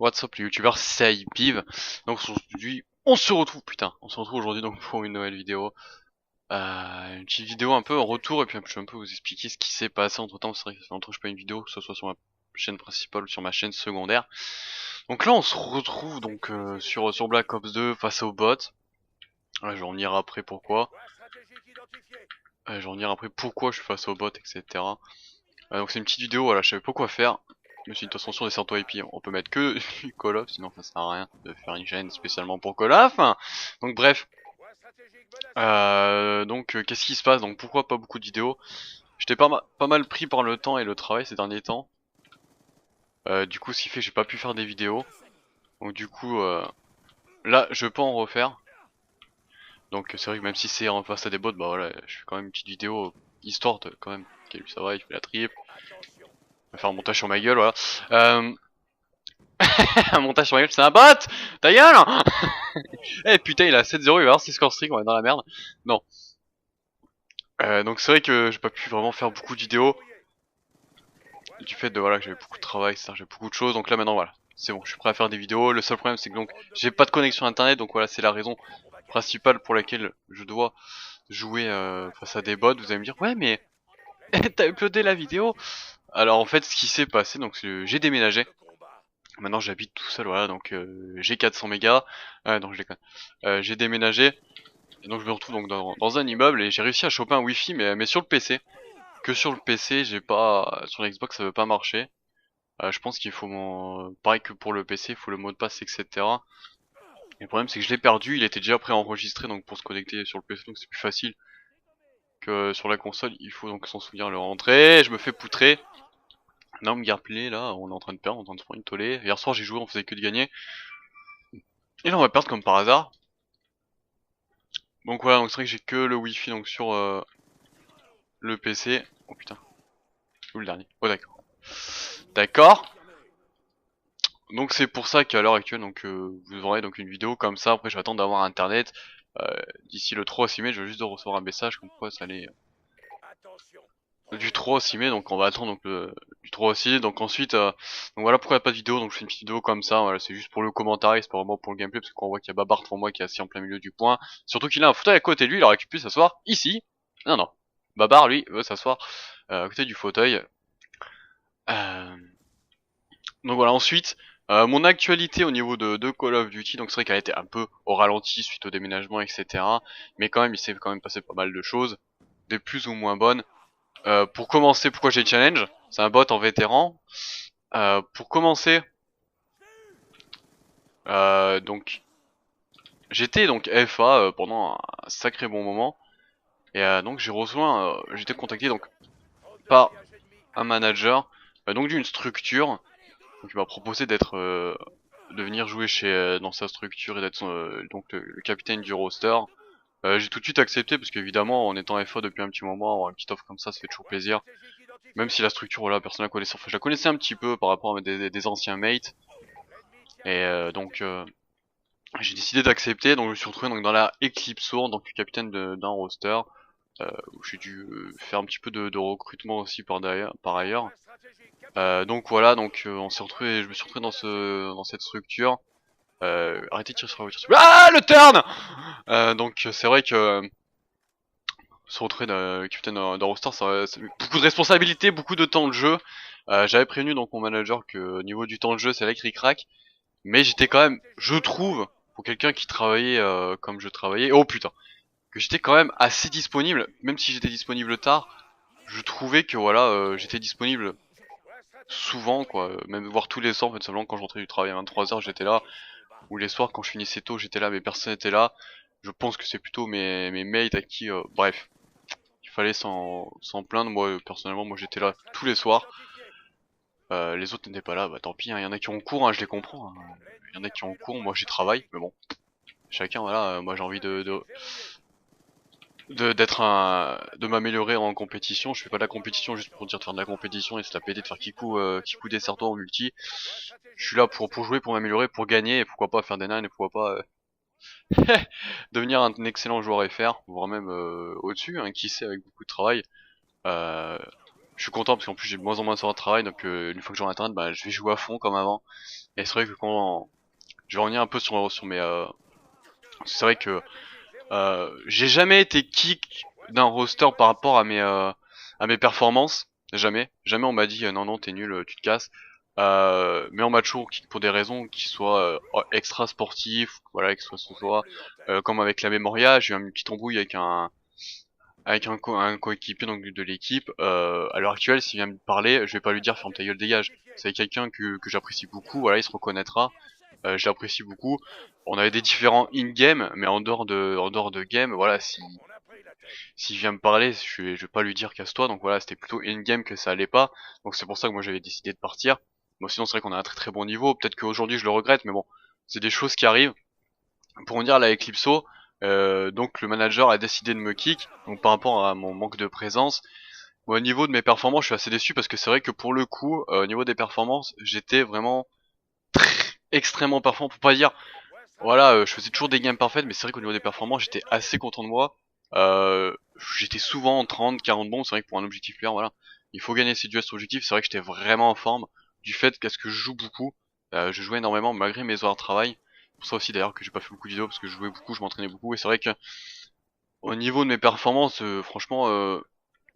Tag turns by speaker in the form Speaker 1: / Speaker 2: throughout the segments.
Speaker 1: What's up les youtubeurs, c'est IPiv. Donc aujourd'hui, on se retrouve aujourd'hui donc pour une nouvelle vidéo. Une petite vidéo un peu en retour et puis je vais un peu vous expliquer ce qui s'est passé entre temps. C'est vrai que ça fait longtemps que je fais pas une vidéo, que ce soit sur ma chaîne principale ou sur ma chaîne secondaire. Donc là on se retrouve donc sur Black Ops 2 face aux bots. Je vais revenir après pourquoi. Je vais revenir après pourquoi je suis face aux bots, etc. Donc c'est une petite vidéo, voilà, je savais pas quoi faire. Je me suis dit, de toute façon, sur des sortes IP, on peut mettre que du Call of, sinon ça sert à rien de faire une chaîne spécialement pour Call of. Donc bref, qu'est-ce qui se passe? Donc pourquoi pas beaucoup de vidéos? J'étais pas mal pris par le temps et le travail ces derniers temps. Du coup, ce qui fait que j'ai pas pu faire des vidéos. Donc du coup, là, je peux en refaire. Donc c'est vrai que même si c'est en face à des bots, bah voilà, je fais quand même une petite vidéo histoire de quand même. Ok, lui ça va, il fait la trip. On va faire un montage sur ma gueule, voilà. Un montage sur ma gueule, c'est un bot! Ta gueule! Eh putain, il a 7-0, il va avoir ses score streak, on est dans la merde. Non. Donc c'est vrai que j'ai pas pu vraiment faire beaucoup de vidéos. Du fait de voilà que j'avais beaucoup de travail, ça, j'avais beaucoup de choses. Donc là maintenant voilà, c'est bon, je suis prêt à faire des vidéos. Le seul problème c'est que donc j'ai pas de connexion internet, donc voilà c'est la raison principale pour laquelle je dois jouer face à des bots. Vous allez me dire ouais mais t'as uploadé la vidéo. Alors en fait ce qui s'est passé, donc j'ai déménagé. Maintenant j'habite tout seul, voilà, donc j'ai 400 mégas. Donc je déconne. J'ai déménagé. Et donc je me retrouve donc dans un immeuble et j'ai réussi à choper un wifi mais sur le PC. Que sur le PC, j'ai pas. Sur l'Xbox ça veut pas marcher. Je pense qu'il faut mon. Pareil que pour le PC, il faut le mot de passe, etc. Et le problème c'est que je l'ai perdu, il était déjà préenregistré donc pour se connecter sur le PC donc c'est plus facile que sur la console, il faut donc s'en souvenir le rentrer, je me fais poutrer. Non, gameplay là, on est en train de perdre, on est en train de se prendre une tollée. Hier soir j'ai joué, on faisait que de gagner. Et là on va perdre comme par hasard. Donc voilà, donc c'est vrai que j'ai que le wifi donc sur le PC. Oh putain, où le dernier? Oh d'accord. D'accord. Donc c'est pour ça qu'à l'heure actuelle, donc vous aurez donc une vidéo comme ça. Après je vais attendre d'avoir internet. D'ici le 3 au 6 mai, je vais juste de recevoir un message comme quoi ça allait du 3 au 6 mai, donc on va attendre donc du 3 au 6. Donc ensuite, donc voilà pourquoi il n'y a pas de vidéo. Donc je fais une petite vidéo comme ça. Voilà, c'est juste pour le commentaire, c'est pas vraiment pour le gameplay parce qu'on voit qu'il y a Babar devant moi qui est assis en plein milieu du point. Surtout qu'il a un fauteuil à côté de lui, il aurait pu s'asseoir ici. Non non, Babar lui veut s'asseoir à côté du fauteuil. Euh, Donc voilà, ensuite, mon actualité au niveau de Call of Duty, donc c'est vrai qu'elle était un peu au ralenti suite au déménagement, etc. Mais quand même, il s'est quand même passé pas mal de choses, des plus ou moins bonnes. Pour commencer, pourquoi j'ai challenge? C'est un bot en vétéran. Pour commencer, donc j'étais donc FA pendant un sacré bon moment. Et donc j'étais contacté donc par un manager, donc d'une structure. Donc il m'a proposé de venir jouer dans sa structure et d'être donc le capitaine du roster. J'ai tout de suite accepté parce qu'évidemment en étant FA depuis un petit moment, avoir une petite offre comme ça fait toujours plaisir. Même si la structure voilà, personne la connaissait, enfin je la connaissais un petit peu par rapport à des anciens mates. Et j'ai décidé d'accepter, donc je me suis retrouvé donc dans la Eclipse Source, donc capitaine d'un roster. Où j'ai dû faire un petit peu de recrutement aussi par ailleurs. Donc voilà, donc on s'est retrouvé, je me suis retrouvé dans cette structure. Arrêtez de tirer sur la voiture. Ah le turn. Donc c'est vrai que se retrouver capitaine d'un roster, c'est beaucoup de responsabilités, beaucoup de temps de jeu. J'avais prévenu donc mon manager que au niveau du temps de jeu, c'est là qu'il craque. Mais j'étais quand même, je trouve, pour quelqu'un qui travaillait comme je travaillais, oh putain, que j'étais quand même assez disponible, même si j'étais disponible tard. Je trouvais que voilà, j'étais disponible souvent quoi, même voire tous les soirs en fait, seulement quand je rentrais du travail à 23h j'étais là, ou les soirs quand je finissais tôt j'étais là mais personne n'était là. Je pense que c'est plutôt mes mates à qui, bref, il fallait s'en plaindre. Moi personnellement moi j'étais là tous les soirs. Les autres n'étaient pas là, bah tant pis, il y en a qui ont cours, hein, je les comprends. Il y en a qui ont cours, moi j'y travaille, mais bon, chacun voilà, moi j'ai envie de m'améliorer en compétition. Je fais pas de la compétition juste pour dire de faire de la compétition et se la péter de faire Kikou des certeaux en multi. Je suis là pour jouer, pour m'améliorer, pour gagner et pourquoi pas faire des nines et pourquoi pas devenir un excellent joueur FR, voire même au-dessus, hein, qui sait avec beaucoup de travail. Euh, Je suis content parce qu'en plus j'ai de moins en moins de travail, donc une fois que j'aurai internet, bah je vais jouer à fond comme avant. Et c'est vrai que quand je vais revenir un peu sur mes c'est vrai que j'ai jamais été kick d'un roster par rapport à mes performances. Jamais on m'a dit non non t'es nul, tu te casses. Mais on m'a toujours kick pour des raisons qui soient extra sportifs, voilà, que ce soit comme avec la Memoria, j'ai eu une petite embrouille avec un coéquipier donc de l'équipe. À l'heure actuelle, s'il vient me parler, je vais pas lui dire ferme ta gueule, dégage. C'est quelqu'un que j'apprécie beaucoup, voilà, il se reconnaîtra. Je l'apprécie beaucoup. On avait des différents in-game, mais en dehors de game, voilà, s'il vient me parler, je vais pas lui dire casse-toi. Donc voilà, c'était plutôt in-game que ça allait pas. Donc c'est pour ça que moi j'avais décidé de partir. Bon, sinon c'est vrai qu'on a un très très bon niveau. Peut-être qu'aujourd'hui je le regrette, mais bon, c'est des choses qui arrivent. Pour en dire là, Eclipso, donc le manager a décidé de me kick. Donc par rapport à mon manque de présence, moi, au niveau de mes performances, je suis assez déçu parce que c'est vrai que pour le coup, au niveau des performances, j'étais vraiment extrêmement performant. Pour pas dire voilà, je faisais toujours des games parfaites, mais c'est vrai qu'au niveau des performances, j'étais assez content de moi. J'étais souvent en 30, 40 bons, c'est vrai que pour un objectif player, voilà, il faut gagner ses duels sur objectif, c'est vrai que j'étais vraiment en forme, du fait qu'à ce que je joue beaucoup, je jouais énormément malgré mes horaires de travail. C'est pour ça aussi d'ailleurs que j'ai pas fait beaucoup de vidéos, parce que je jouais beaucoup, je m'entraînais beaucoup, et c'est vrai que au niveau de mes performances, franchement,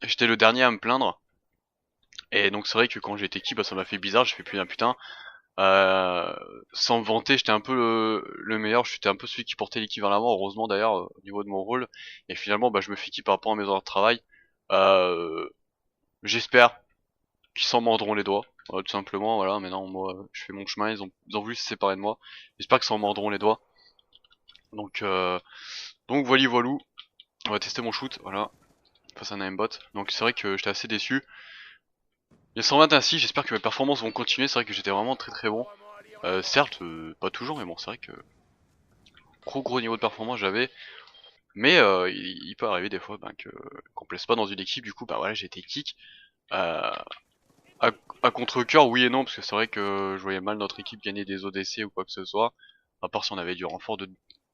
Speaker 1: j'étais le dernier à me plaindre. Et donc c'est vrai que quand j'ai été qui, bah ça m'a fait bizarre, j'ai fait plus d'un putain. Euh, Sans me vanter, j'étais un peu le meilleur, j'étais un peu celui qui portait l'équipe vers l'avant, heureusement d'ailleurs, au niveau de mon rôle. Et finalement, bah, je me fais qui par rapport à mes heures de travail. Euh, J'espère qu'ils s'en mordront les doigts, tout simplement, voilà. Maintenant, moi, je fais mon chemin, ils ont voulu se séparer de moi. J'espère qu'ils s'en mordront les doigts. Donc, voilou. On va tester mon shoot, voilà, face à un aimbot. Donc c'est vrai que j'étais assez déçu. Il y a 120 ainsi, j'espère que mes performances vont continuer, c'est vrai que j'étais vraiment très très bon. Certes, pas toujours, mais bon, c'est vrai que gros niveau de performance j'avais, mais il peut arriver des fois ben, qu'on plaise pas dans une équipe, du coup bah voilà j'ai été kick. Euh, à, à contre-cœur oui et non, parce que c'est vrai que je voyais mal notre équipe gagner des ODC ou quoi que ce soit, à part si on avait du renfort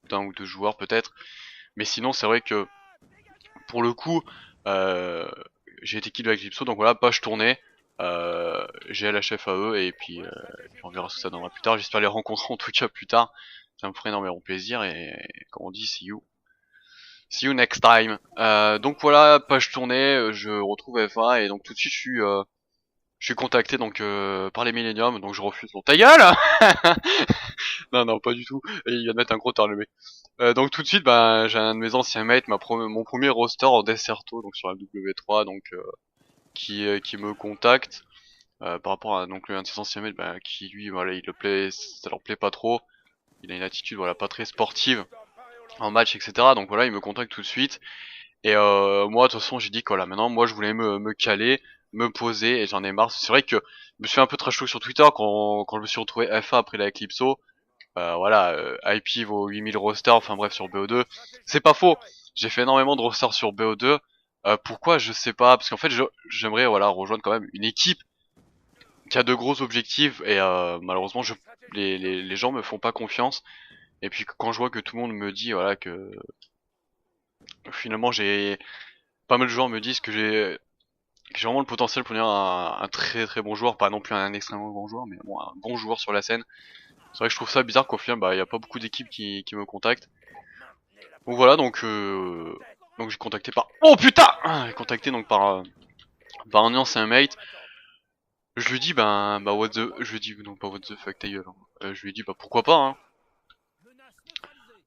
Speaker 1: d'un ou deux joueurs peut-être, mais sinon c'est vrai que pour le coup euh, j'ai été kick avec Gypso, donc voilà, page tournée, j'ai LHF à eux, et puis on verra ce que ça donnera plus tard, j'espère les rencontrer en tout cas plus tard, ça me ferait énormément plaisir, et comme on dit, see you. See you next time. Donc voilà, page tournée, je retrouve FA et donc tout de suite je suis contacté donc par les Millennium, donc je refuse. Bon, ta gueule. Non non pas du tout. Et il vient de mettre un gros tard le mec. Donc tout de suite bah j'ai un de mes anciens mates, mon premier roster en Desserto donc sur la W3 donc qui me contacte par rapport à donc un de ses anciens mates bah, qui lui voilà il le plaît ça leur plaît pas trop. Il a une attitude voilà pas très sportive en match etc. Donc voilà il me contacte tout de suite. Et moi, de toute façon, j'ai dit que voilà, maintenant, moi, je voulais me caler, me poser, et j'en ai marre. C'est vrai que je me suis un peu trash talk sur Twitter quand je me suis retrouvé FA après la Eclipso. Voilà, IP vaut 8000 rosters, enfin bref, sur BO2. C'est pas faux. J'ai fait énormément de rosters sur BO2. Pourquoi, je sais pas. Parce qu'en fait, j'aimerais voilà rejoindre quand même une équipe qui a de gros objectifs. Et malheureusement, les gens me font pas confiance. Et puis quand je vois que tout le monde me dit voilà que finalement j'ai pas mal de joueurs me disent que j'ai vraiment le potentiel pour devenir un très très bon joueur, pas non plus un extrêmement bon joueur, mais bon, un bon joueur sur la scène. C'est vrai que je trouve ça bizarre qu'au final, bah, y a pas beaucoup d'équipes qui me contactent. Donc voilà, donc j'ai contacté par, oh putain, j'ai contacté donc par un ancien mate. Je lui dis bah what the, je lui dis non pas what the fuck ta gueule. Hein. Je lui dis bah pourquoi pas, hein.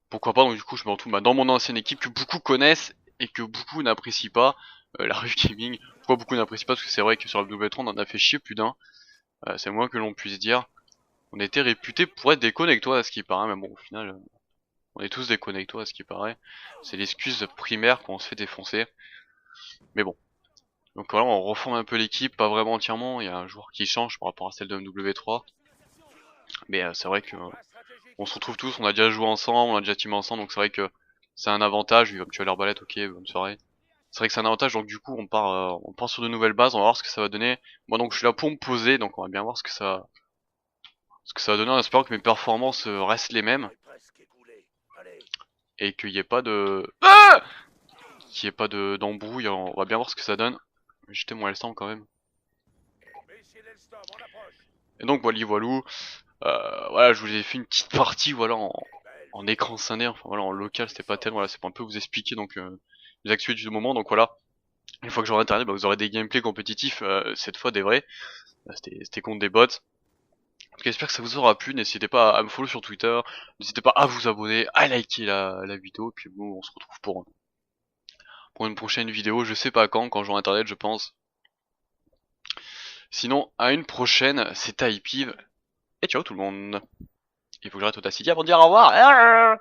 Speaker 1: Pourquoi pas. Donc du coup je me retrouve bah, dans mon ancienne équipe que beaucoup connaissent et que beaucoup n'apprécient pas. La rue gaming. Pourquoi beaucoup n'apprécient pas? Parce que c'est vrai que sur le W3 on en a fait chier plus d'un. C'est moins que l'on puisse dire. On était réputés pour être des connectois à ce qui paraît, mais bon, au final, on est tous des connectois à ce qui paraît. C'est l'excuse primaire quand on se fait défoncer. Mais bon. Donc voilà, on reforme un peu l'équipe, pas vraiment entièrement. Il y a un joueur qui change par rapport à celle de MW3. Mais c'est vrai que on se retrouve tous, on a déjà joué ensemble, on a déjà teamé ensemble, donc c'est vrai que c'est un avantage. Il va me tuer à l'arbalète, ok, bonne soirée. C'est vrai que c'est un avantage, donc du coup on part sur de nouvelles bases, on va voir ce que ça va donner. Moi donc je suis là pour me poser, donc on va bien voir ce que ça va donner en espérant que mes performances restent les mêmes et qu'il n'y ait pas de qu'il y ait pas de d'embrouille. On va bien voir ce que ça donne. J'étais mon L100 quand même. Et donc voilà, voilou. Voilà, je vous ai fait une petite partie, voilà, en écran scindé, enfin voilà, en local, c'était pas tellement, voilà, c'est pour un peu vous expliquer donc les actualités du moment, donc voilà. Une fois que j'aurai internet, bah, vous aurez des gameplays compétitifs, cette fois des vrais. C'était contre des bots. En tout cas, j'espère que ça vous aura plu, n'hésitez pas à me follow sur Twitter, n'hésitez pas à vous abonner, à liker la vidéo, puis nous on se retrouve pour une prochaine vidéo, je sais pas quand j'aurai internet je pense. Sinon, à une prochaine, c'était Hypive, et ciao tout le monde. Il faut que j'arrête Audacity avant de dire au revoir.